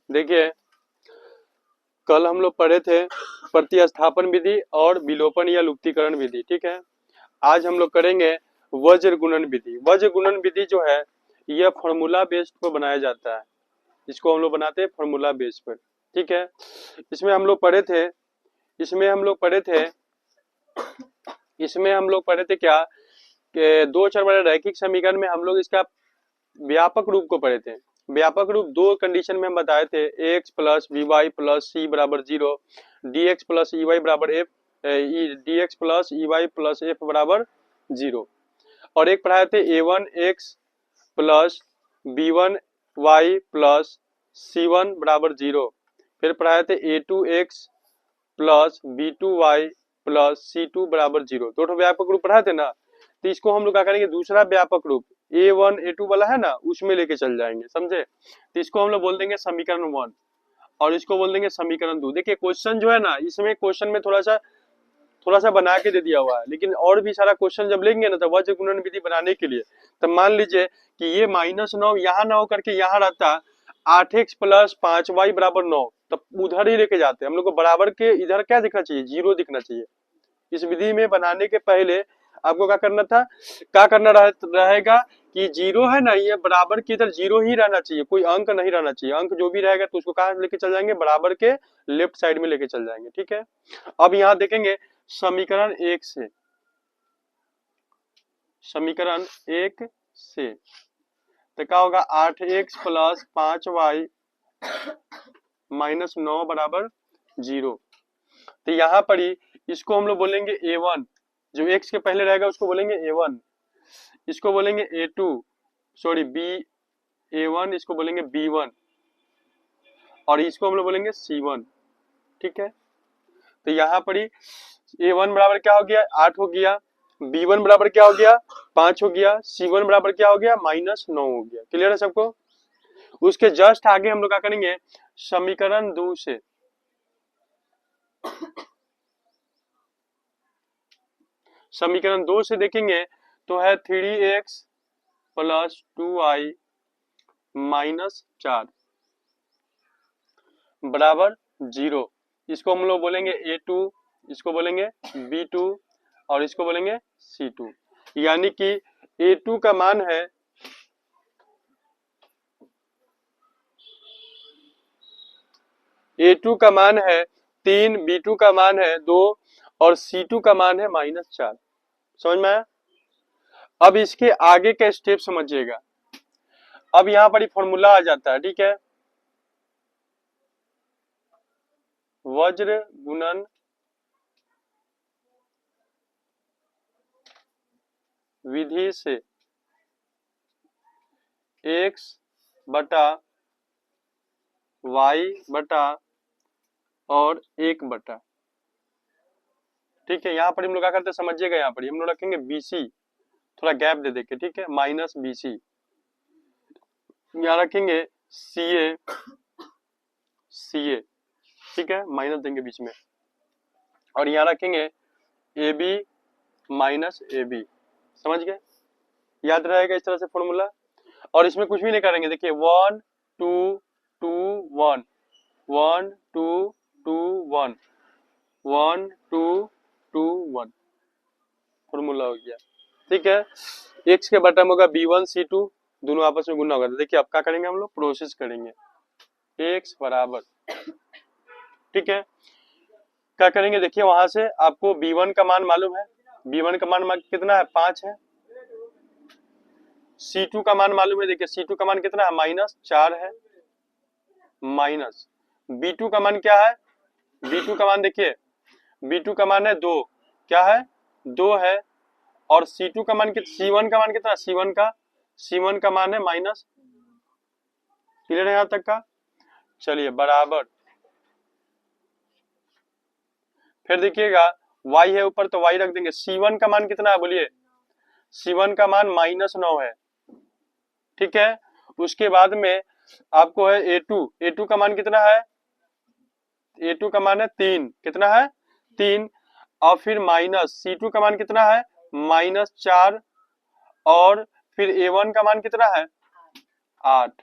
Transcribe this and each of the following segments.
देखिए कल हम लोग पढ़े थे प्रतिस्थापन विधि और विलोपन या लुप्तीकरण विधि, ठीक है। आज हम लोग करेंगे वज्र गुणन विधि। वज्र गुणन विधि जो है यह फॉर्मूला बेस्ड पर बनाया जाता है, इसको हम लोग बनाते हैं फॉर्मूला बेस पर, ठीक है। इसमें हम लोग पढ़े थे इसमें हम लोग पढ़े थे इसमें हम लोग पढ़े थे क्या कि दो चर वाले रैखिक समीकरण में हम लोग इसका व्यापक रूप को पढ़े थे। व्यापक रूप दो कंडीशन में हम बताए थे, X plus V Y plus C बराबर 0, D X plus E Y बराबर F, D X plus E Y plus F बराबर 0। और एक पढ़ाए थे A one X plus B one Y plus C one बराबर 0। फिर पढ़ाए थे A two X plus B two Y plus C two बराबर 0। दो व्यापक रूप पढ़ाए थे ना, तो इसको हम लोग क्या करेंगे, दूसरा व्यापक रूप A1 A2 वाला है ना, उसमें लेके चल जाएंगे, समझे। तो इसको हम लोग बोल देंगे समीकरण 1 और इसको बोल देंगे समीकरण 2। देखिए क्वेश्चन जो है ना, इसमें क्वेश्चन में थोड़ा सा बना के दे दिया हुआ है, लेकिन और भी सारा क्वेश्चन जब लेंगे ना, तो वज्र गुणन विधि बनाने के लिए तब मान लीजिए कि ये -9 यहाँ ना हो करके यहाँ रहता 8x प्लस 5y बराबर 9, तब उधर ही लेके जाते हैं हम लोग को। बराबर के इधर क्या दिखना चाहिए, 0 दिखना चाहिए। इस विधि में बनाने के पहले आपको क्या करना था, क्या करना रहेगा कि 0 है ना, ये बराबर की इधर 0 ही रहना चाहिए, कोई अंक नहीं रहना चाहिए। अंक जो भी रहेगा तो उसको कहाँ लेके चल जाएंगे, बराबर के लेफ्ट साइड में लेके चल जाएंगे, ठीक है। अब यहाँ देखेंगे समीकरण 1 से, समीकरण 1 से तो क्या होगा, 8x प्लस 5y माइनस 9 बराबर 0। तो यहाँ पर ही इसको हम लोग बोलेंगे A1, जो x के पहले रहेगा उसको बोलेंगे A1, इसको बोलेंगे A2, सॉरी B A1, इसको बोलेंगे B1 और इसको हम लोग बोलेंगे C1, ठीक है। तो यहाँ पर ही A1 बराबर क्या हो गया, 8 हो गया, B1 बराबर क्या हो गया, 5 हो गया, C1 बराबर क्या हो गया, -9 हो गया। क्लियर है सबको। उसके जस्ट आगे हम लोग क्या करेंगे, समीकरण 2 से, समीकरण 2 से देखेंगे तो है 3x प्लस 2y माइनस 4 बराबर 0। इसको हम लोग बोलेंगे A2, इसको बोलेंगे B2 और इसको बोलेंगे C2। यानी कि A2 का मान है A2 का मान है 3, B2 का मान है 2 और C2 का मान है -4। समझ में आया। अब इसके आगे का स्टेप समझिएगा। अब यहाँ पर ही फॉर्मूला आ जाता है, ठीक है। वज्र गुणन विधि से x बटा y बटा और 1 बटा, ठीक है। यहाँ पर हम लोग क्या करते हैं समझिएगा, यहाँ पर हम लोग रखेंगे BC, थोड़ा गैप दे देके, ठीक है, माइनस BC। यहाँ रखेंगे CA, ठीक है, माइनस देंगे बीच में, और यहाँ रखेंगे AB माइनस AB। समझ गए, याद रहेगा इस तरह से फॉर्मूला। और इसमें कुछ भी नहीं करेंगे, देखिए 1 2 2 1 1 2 2 1 1 2 2 1 फॉर्मूला हो गया, ठीक है। x के बटन होगा B1 C2, दोनों आपस में गुना होगा। तो देखिए अब क्या करेंगे, हम लोग प्रोसेस करेंगे x बराबर, ठीक है। क्या करेंगे, देखिए वहां से आपको B1 का मान मालूम है, B1 का मान कितना है, 5 है। C2 का मान मालूम है, देखिए C2 का मान कितना है, -4 है। माइनस B2 का मान क्या है, B2 का मान देखिए, B2 का मान है 2, क्या है, 2 है। और C2 का मान C1 का मान कितना, C1 का मान है माइनस। क्लियर है यहाँ तक का। चलिए बराबर, फिर देखिएगा y है ऊपर तो y रख देंगे। C1 का मान कितना है बोलिए, C1 का मान -9 है, ठीक है। उसके बाद में आपको है A2 का मान कितना है, A2 का मान है 3, कितना है 3। और फिर माइनस C2 का मान कितना है, -4। और फिर A1 का मान कितना है 8।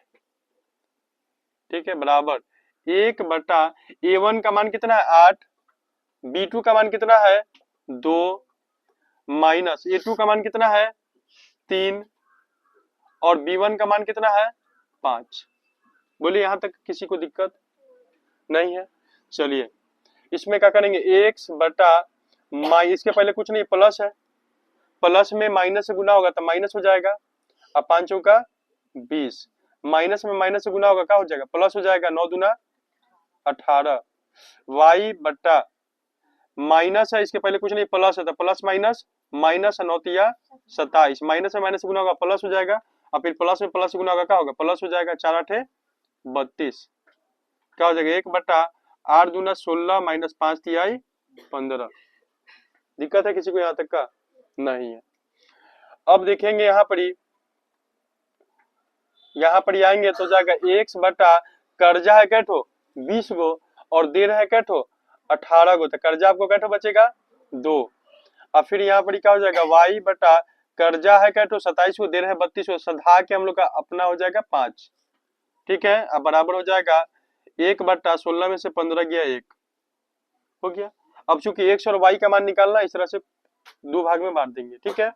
ठीक है, बराबर 1/A1 का मान कितना है 8, B2 का मान कितना है 2, माइनस A2 का मान कितना है 3 और B1 का मान कितना है 5। बोलिए यहाँ तक किसी को दिक्कत नहीं है। चलिए इसमें क्या करेंगे x बटा इसके पहले कुछ नहीं, प्लस है, प्लस में माइनस से गुना होगा तो माइनस हो जाएगा। अब 5 का 20, माइनस में माइनस से गुना होगा क्या हो जाएगा, प्लस हो जाएगा, 9 दूना 18। y बटा माइनस है, इसके पहले कुछ नहीं, प्लस है तो प्लस माइनस, माइनस 9 तिया 27, माइनस में माइनस से गुना होगा प्लस हो जाएगा, और फिर प्लस में प्लस से गुना होगा क्या होगा, प्लस हो जाएगा, 4 8 32, क्या हो जाएगा 1/8 दूना 16 माइनस 5 तिहाई 15। दिक्कत है किसी को यहाँ तक का नहीं है। अब देखेंगे यहाँ पर ही आएंगे तो जाएगा x बटा कर्जा है कैठो 20 गो और देर है कैठो 18 गो, तो कर्जा आपको कैठो बचेगा 2। अब फिर यहाँ पर क्या हो जाएगा y बटा कर्जा है कैठो 27 गो, देर है 32 गो, सधा के हम लोग का अपना हो जाएगा 5। ठीक है, अब बराबर हो जाएगा 1/16 में से 15 गया 1, हो गया। अब चूंकि x और y का मान निकालना, इस तरह से दो भाग में बांट देंगे, ठीक है,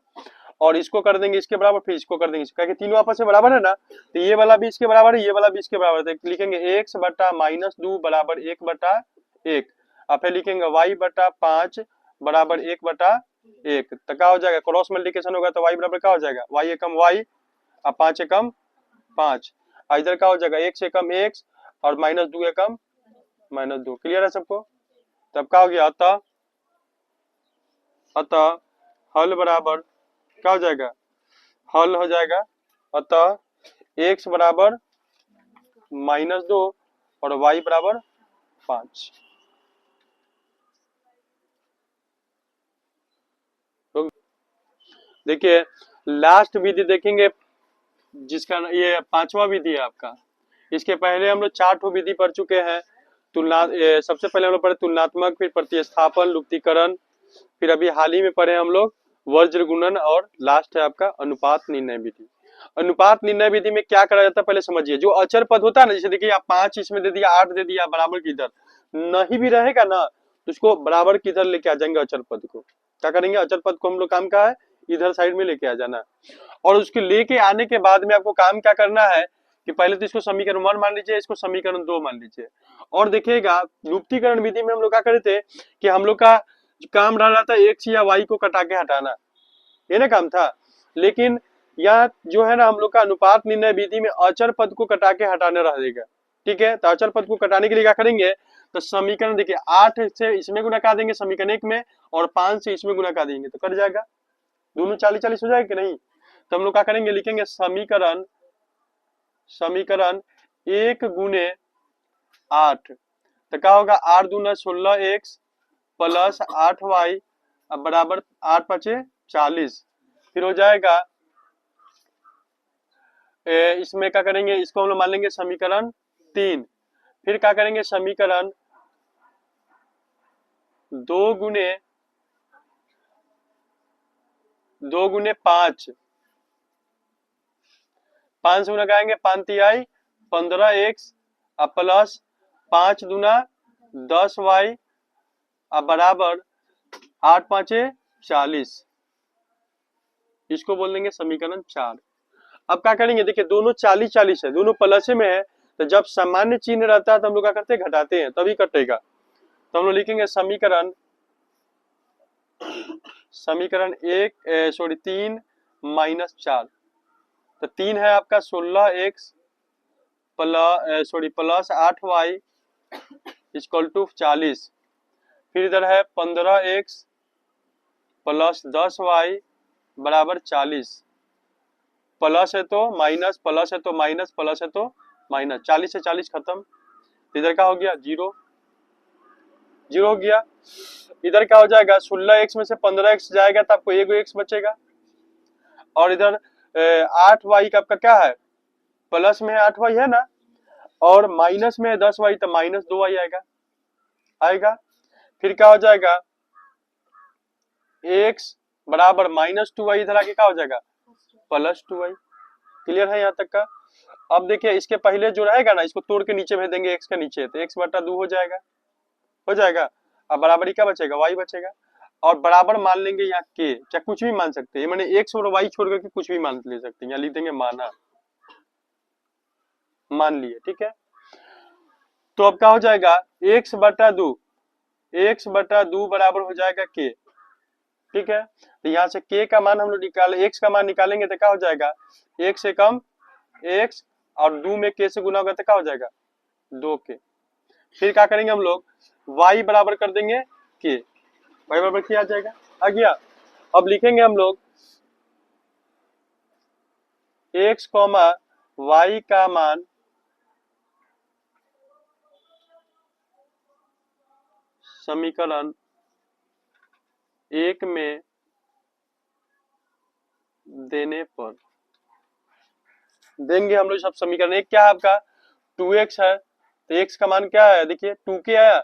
और इसको कर देंगे इसके बराबर, फिर इसको कर देंगे, क्योंकि तीनों आपस में बराबर है ना, तो ये वाला भी इसके बराबर है, ये वाला भी इसके बराबर है, तो लिखेंगे x बटा -2 बराबर 1/1, और फिर लिखेंगे y बटा 5 बराबर 1/1, तो क्या हो जाएगा, क्रॉस मल्टीप्लिकेशन होगा तो y बराबर क्या हो जाएगा, y एकम y और 5 एकम 5, इधर क्या हो जाएगा x एकम x और -2 एकम -2। क्लियर है सबको? तब क्या हो गया, अतः हल बराबर क्या हो जाएगा, हल हो जाएगा, अतः x बराबर -2 और y बराबर 5। तो देखिए लास्ट विधि देखेंगे, जिसका ये 5वां विधि है आपका। इसके पहले हम लोग 4 ठो विधि पढ़ चुके हैं। सबसे पहले हम लोग पढ़े तुलनात्मक, फिर प्रतिस्थापन, लुप्तीकरण, फिर अभी हाल ही में पढ़े हम लोग वज्र गुणन, और लास्ट है आपका अनुपात निर्णय विधि। अनुपात निर्णय विधि में क्या करा जाता है पहले समझिए। जो अचर पद होता है ना, जैसे देखिए आप 5 इसमें दे दिया, 8 दे दिया, बराबर की इधर नहीं भी रहेगा ना, तो उसको बराबर की इधर लेके आ जाएंगे। अचर पद को क्या करेंगे, अचर पद को हम लोग काम का है इधर साइड में लेके आ जाना, और उसके लेके आने के बाद में आपको काम क्या करना है कि पहले तो इसको समीकरण 1 मान लीजिए, इसको समीकरण 2 मान लीजिए, और देखिएगा लुप्तीकरण विधि में हम लोग क्या करे थे कि हम लोग का काम रहा था x या y को कटा के हटाना, ये ना काम था। लेकिन यह जो है ना हम लोग का अनुपात निर्णय विधि में अचर पद को कटा के हटाने रहेगा। ठीक है, तो अचर पद को कटाने के लिए क्या करेंगे, तो समीकरण देखिए 8 से इसमें गुना कर देंगे समीकरण 1 में, और 5 से इसमें गुना कर देंगे, तो कट जाएगा, दोनों 40-40 हो जाएगा कि नहीं। तो हम लोग क्या करेंगे, लिखेंगे समीकरण 1 गुने 8, तो क्या होगा 8 दूना 16x प्लस 8y बराबर 8 5 40। फिर हो जाएगा इसमें क्या करेंगे, इसको हम लोग मान लेंगे समीकरण 3। फिर क्या करेंगे, समीकरण 2 गुने 5, 5 से गुना करेंगे 5 तिहाई 15x प्लस 5 दूना 10y बराबर 8 5 40। इसको बोल देंगे समीकरण 4। अब क्या करेंगे, देखिए दोनों 40-40 है, दोनों प्लस में है, तो जब सामान्य चिन्ह रहता है तो हम लोग क्या करते हैं, घटाते हैं, तभी कटेगा। तो हम लोग लिखेंगे समीकरण 3 -4, तो 3 है आपका 16x plus 8y equal to 40। फिर इधर है 15x प्लस 10y बराबर 40। प्लस है तो माइनस, प्लस है तो माइनस, प्लस है तो माइनस, 40 से 40 खत्म। इधर क्या हो गया, 0 0 हो गया। इधर क्या हो जाएगा, 16x में से 15x जाएगा तो आपको 1 x बचेगा, और इधर 8y का आपका क्या है, प्लस में है 8y है ना, और माइनस में है 10y, तो माइनस 2y आएगा। फिर क्या हो जाएगा, x बराबर -2y, इधर आके क्या हो जाएगा, +2y। क्लियर है यहाँ तक का? अब देखिए इसके पहले जो रहेगा ना इसको तोड़ के नीचे भेज देंगे x के नीचे, तो x बटा 2 हो जाएगा, हो जाएगा। अब बराबरी क्या बचेगा, y बचेगा। और बराबर मान लेंगे यहाँ k, चाहे कुछ भी मान सकते हैं, मैंने x और y छोड़ करके कुछ भी मान ले सकते हैं, यहाँ लिख देंगे माना, मान लिए, ठीक है। तो अब क्या हो जाएगा, x बटा 2, x बटा 2 बराबर हो जाएगा k, ठीक है। तो यहाँ से k का मान हम लोग निकाले, x का मान निकालेंगे तो क्या हो जाएगा, एक से कम x और 2 में k से गुना होगा तो क्या हो जाएगा 2k। फिर क्या करेंगे हम लोग, y बराबर कर देंगे k, y बराबर क्या आ जाएगा, आ गया। अब लिखेंगे हम लोग x कॉमा y का मान समीकरण 1 में देने पर, देंगे हम लोग सब समीकरण। एक क्या है आपका 2x है, तो x का मान क्या है, देखिए 2k आया,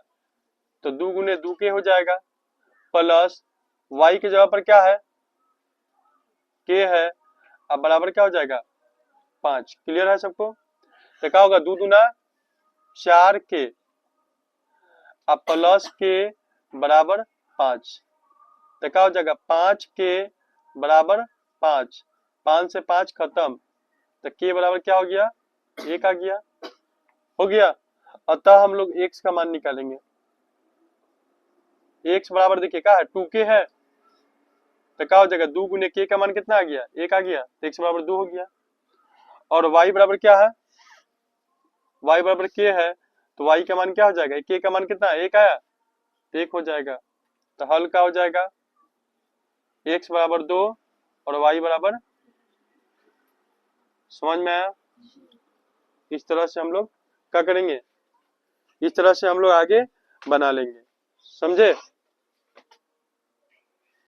तो 2 गुने 2k हो जाएगा, प्लस y की जगह पर क्या है k है, अब बराबर क्या हो जाएगा 5। क्लियर है सबको। तो क्या होगा 2 दूना 4k, अब प्लस k बराबर 5, तो क्या हो जाएगा 5k बराबर 5, 5 से 5 खत्म, तो k बराबर क्या हो गया 1 आ गया, हो गया। अतः हम लोग x का मान निकालेंगे, x बराबर देखिए क्या है 2k है, तो क्या हो जाएगा 2 गुने k का मान कितना आ गया 1 आ गया, तो x बराबर 2 हो गया। और y बराबर क्या है, y बराबर k है, तो y का मान क्या हो जाएगा, k का मान कितना 1 आया, 1 हो जाएगा। तो हल क्या हो जाएगा, x बराबर 2 और y बराबर, समझ में आया। इस तरह से हम लोग क्या करेंगे, इस तरह से हम लोग आगे बना लेंगे, समझे।